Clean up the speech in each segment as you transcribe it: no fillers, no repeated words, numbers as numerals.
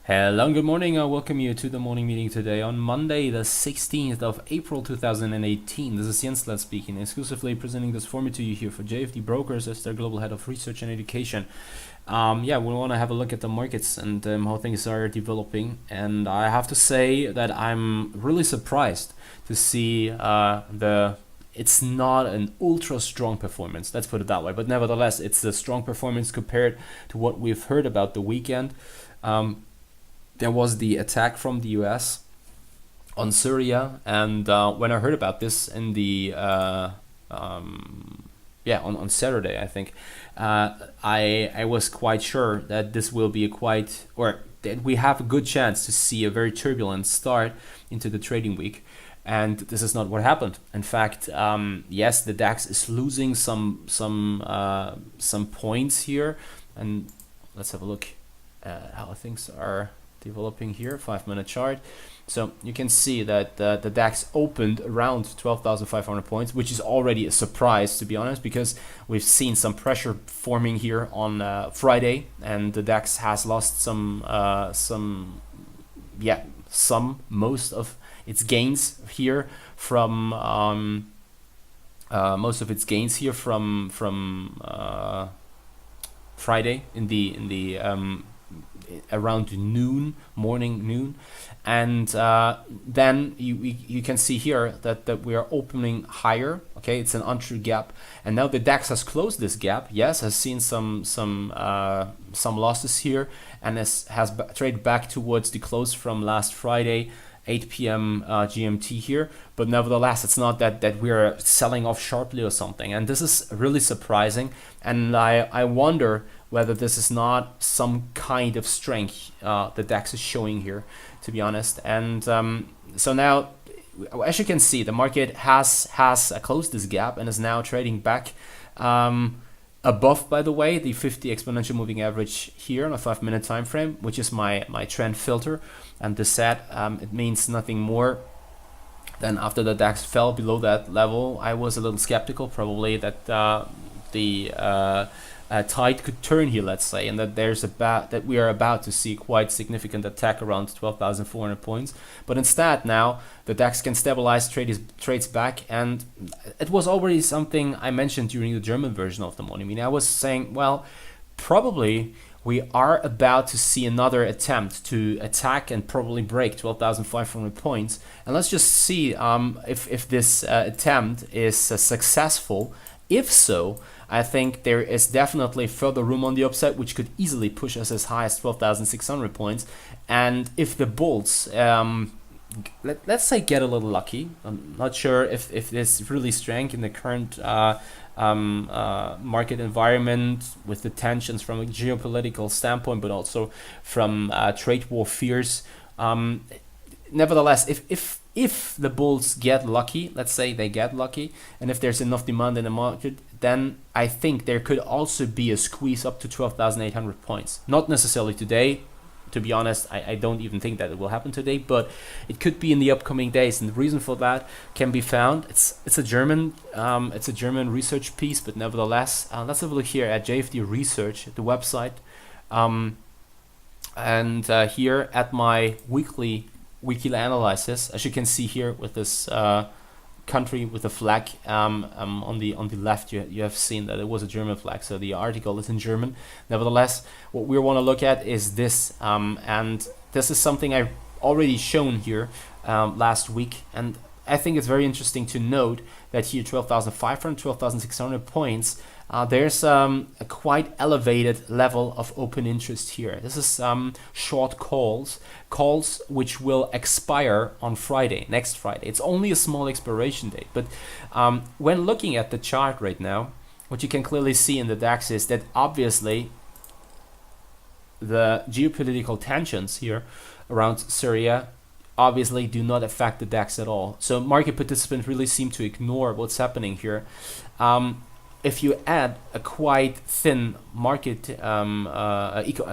Hello, good morning. I welcome you to the morning meeting today on Monday, the 16th of April 2018. This is Jens Klatt speaking, exclusively presenting this format to you here for JFD Brokers as their global head of research and education. We want to have a look at the markets and how things are developing. And I have to say that I'm really surprised to see it's not an ultra strong performance, let's put it that way. But nevertheless, it's a strong performance compared to what we've heard about the weekend. There was the attack from the US on Syria, and when I heard about this in the on Saturday, I think I was quite sure that this will be that we have a good chance to see a very turbulent start into the trading week. And this is not what happened. In fact, yes, the DAX is losing some points here, and let's have a look at how things are developing here. 5-minute chart. So you can see that the DAX opened around 12,500 points, which is already a surprise, to be honest, because we've seen some pressure forming here on Friday, and the DAX has lost most of its gains here from Friday in the around morning noon, and then you can see here that we are opening higher. Okay, it's an untrue gap, and now the DAX has closed this gap. Yes, has seen some losses here, and has traded back towards the close from last Friday, 8 p.m. GMT here, but nevertheless, it's not that we are selling off sharply or something, and this is really surprising, and I wonder whether this is not some kind of strength the DAX is showing here, to be honest. And so now, as you can see, the market has closed this gap and is now trading back above, by the way, the 50 exponential moving average here on a 5-minute time frame, which is my trend filter. And this set, it means nothing more than after the DAX fell below that level, I was a little skeptical, probably that the tide could turn here, let's say, and that we are about to see quite significant attack around 12,400 points. But instead, now the DAX can stabilize, trades back, and it was already something I mentioned during the German version of the morning meeting. I was saying, well, probably we are about to see another attempt to attack and probably break 12,500 points, and let's just see if this attempt is successful. If so, I think there is definitely further room on the upside, which could easily push us as high as 12,600 points. And if the bulls, let's say, get a little lucky, I'm not sure if there's really strength in the current market environment with the tensions from a geopolitical standpoint, but also from trade war fears. Nevertheless, if the bulls get lucky, let's say they get lucky, and if there's enough demand in the market, then I think there could also be a squeeze up to 12,800 points. Not necessarily today, to be honest. I don't even think that it will happen today, but it could be in the upcoming days. And the reason for that can be found. It's a German research piece, but nevertheless, let's have a look here at JFD Research, the website, and here at my weekly analysis, as you can see here with this country with the flag on the left, you have seen that it was a German flag, so the article is in German. Nevertheless, what we want to look at is this, and this is something I've already shown here last week, and I think it's very interesting to note that here 12,500, 12,600 points, there's a quite elevated level of open interest here. This is short calls which will expire on Friday, next Friday. It's only a small expiration date, but when looking at the chart right now, what you can clearly see in the DAX is that obviously the geopolitical tensions here around Syria obviously do not affect the DAX at all. So market participants really seem to ignore what's happening here. If you add a quite thin market, economic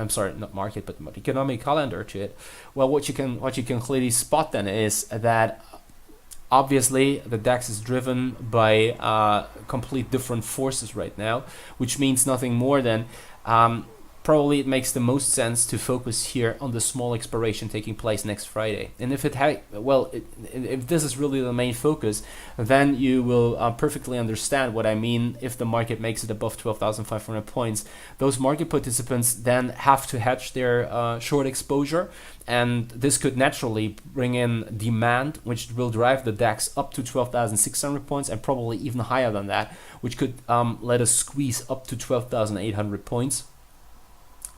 calendar to it, well, what you can clearly spot then is that obviously the DAX is driven by complete different forces right now, which means nothing more than probably it makes the most sense to focus here on the small expiration taking place next Friday. And if if this is really the main focus, then you will perfectly understand what I mean. If the market makes it above 12,500 points, those market participants then have to hedge their short exposure, and this could naturally bring in demand, which will drive the DAX up to 12,600 points and probably even higher than that, which could let us squeeze up to 12,800 points.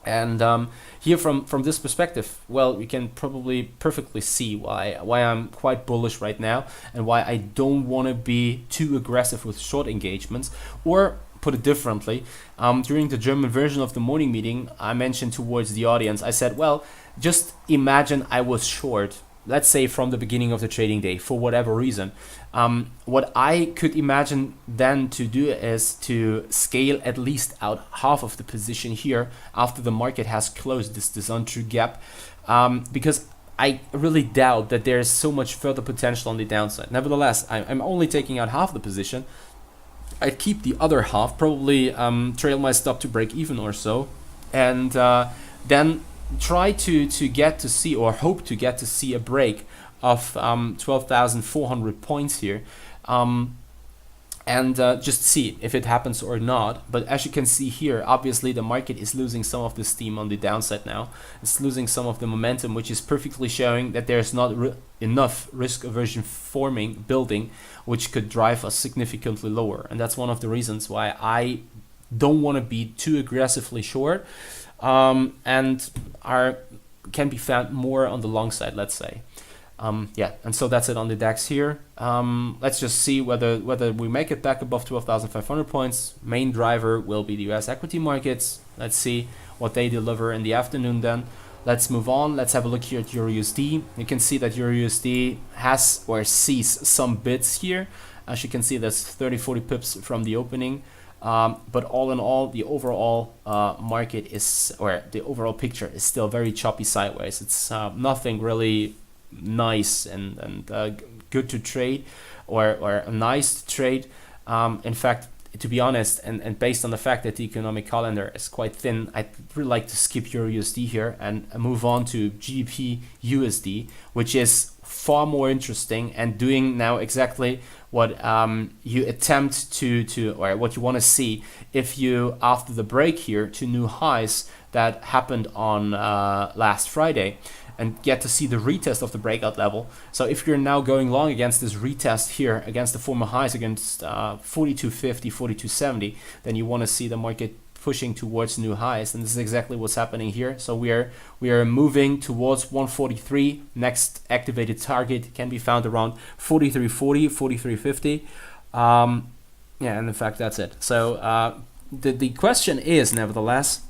And here from this perspective, well, we can probably perfectly see why I'm quite bullish right now, and why I don't want to be too aggressive with short engagements. Or put it differently, during the German version of the morning meeting, I mentioned towards the audience, I said, well, just imagine I was short, let's say from the beginning of the trading day, for whatever reason. What I could imagine then to do is to scale at least out half of the position here after the market has closed this untrue gap, because I really doubt that there's so much further potential on the downside. Nevertheless, I'm only taking out half the position. I keep the other half, probably trail my stop to break even or so, and then try to get to see, or hope to get to see, a break of 12,400 points here, and just see if it happens or not. But as you can see here, obviously the market is losing some of the steam on the downside now. It's losing some of the momentum, which is perfectly showing that there's not enough risk aversion building, which could drive us significantly lower. And that's one of the reasons why I don't want to be too aggressively short, and can be found more on the long side, let's say. And so that's it on the DAX here. Let's just see whether we make it back above 12,500 points. Main driver will be the US equity markets. Let's see what they deliver in the afternoon then. Let's move on. Let's have a look here at EURUSD. You can see that EURUSD has or sees some bids here. As you can see, that's 30-40 pips from the opening. But all in all, the overall market is, or the overall picture is still very choppy sideways. It's nothing really nice and good to trade, or nice to trade. In fact, to be honest, and based on the fact that the economic calendar is quite thin, I'd really like to skip EURUSD here and move on to GBPUSD, which is far more interesting and doing now exactly what you attempt to or what you want to see if you, after the break here to new highs that happened on last Friday, and get to see the retest of the breakout level. So if you're now going long against this retest here, against the former highs, against 42.50, 42.70, then you want to see the market pushing towards new highs, and this is exactly what's happening here. So we are moving towards 143. Next activated target can be found around 43.40, 43.50. And in fact that's it. So the question is, nevertheless,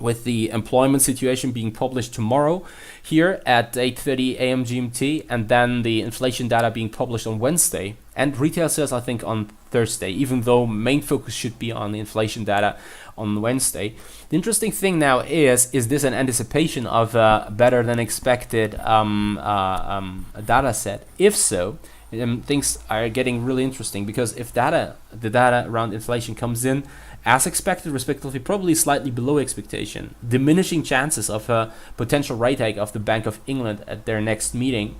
with the employment situation being published tomorrow here at 8:30 a.m. GMT, and then the inflation data being published on Wednesday, and retail sales I think on Thursday, even though main focus should be on the inflation data on Wednesday. The interesting thing now is this an anticipation of a better than expected data set? If so, things are getting really interesting, because if the data around inflation comes in as expected, respectively, probably slightly below expectation, diminishing chances of a potential rate hike of the Bank of England at their next meeting,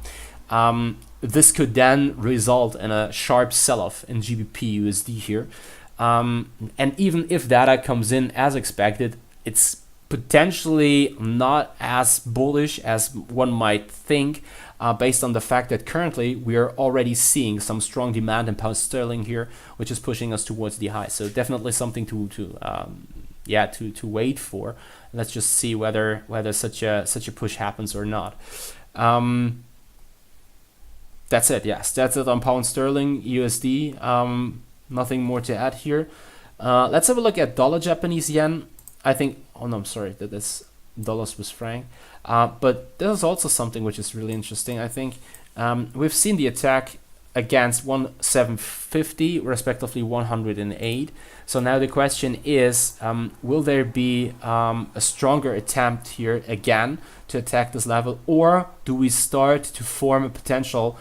this could then result in a sharp sell-off in GBPUSD here. And even if data comes in as expected, it's potentially not as bullish as one might think, based on the fact that currently we are already seeing some strong demand in pound sterling here, which is pushing us towards the high. So definitely something to wait for. Let's just see whether such a push happens or not. That's it. Yes, that's it on pound sterling USD. Nothing more to add here. Let's have a look at dollar Japanese yen. I think, oh no, I'm sorry, that is dollar Swiss franc. But there's also something which is really interesting. I think we've seen the attack against 1750, respectively 108. So now the question is, will there be a stronger attempt here again to attack this level, or do we start to form a potential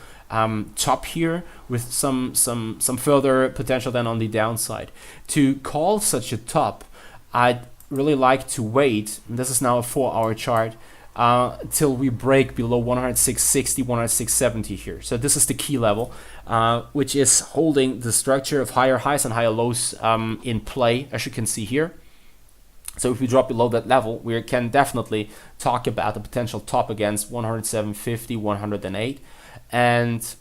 top here with some further potential then on the downside? To call such a top, I'd really like to wait, and this is now a 4-hour chart, till we break below 106.60, 106.70 here. So this is the key level, which is holding the structure of higher highs and higher lows in play, as you can see here. So if we drop below that level, we can definitely talk about a potential top against 107.50, 108, and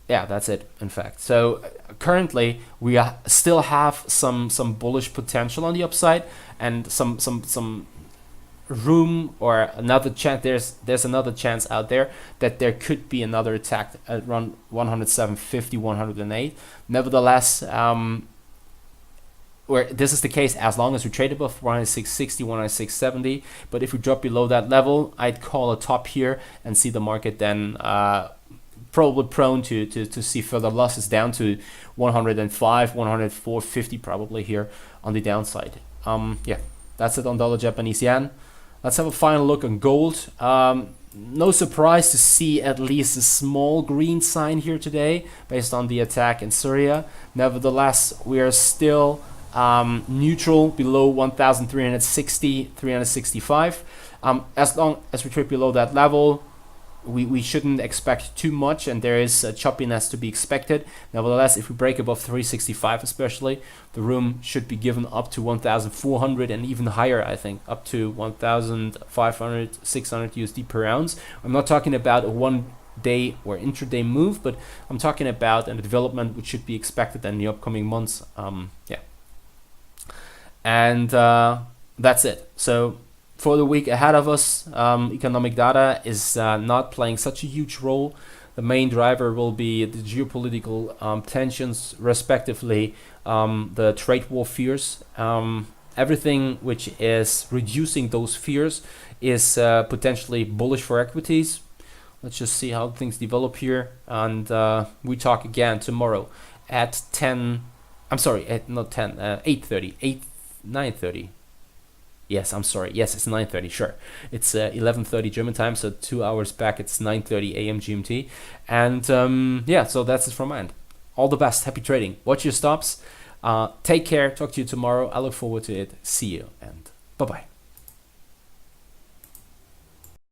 yeah, that's it, in fact. So currently we still have some bullish potential on the upside, and some room, or another chance. There's another chance out there that there could be another attack at around 107.50, 108. Nevertheless, where this is the case as long as we trade above 106.60, 106.70. But if we drop below that level, I'd call a top here and see the market then probably prone to see further losses down to 105, 104.50 probably here on the downside. Yeah, that's it on dollar Japanese yen. Let's have a final look on gold. No surprise to see at least a small green sign here today based on the attack in Syria. Nevertheless, we are still neutral below 1,360, 365. As long as we trade below that level, we shouldn't expect too much, and there is a choppiness to be expected. Nevertheless, if we break above 365 especially, the room should be given up to 1,400 and even higher, I think, up to 1,500, 600 USD per ounce. I'm not talking about a one-day or intraday move, but I'm talking about a development which should be expected in the upcoming months. Yeah. And that's it. So for the week ahead of us, economic data is not playing such a huge role. The main driver will be the geopolitical tensions, respectively, the trade war fears. Everything which is reducing those fears is potentially bullish for equities. Let's just see how things develop here. And we talk again tomorrow at 10. I'm sorry, at not 10, 8:30, 9:30. Yes, I'm sorry. Yes, it's 9:30. Sure, it's 11:30 German time, so 2 hours back. It's 9:30 a.m. GMT, and yeah, so that's it from my end. All the best. Happy trading. Watch your stops. Take care. Talk to you tomorrow. I look forward to it. See you, and bye bye.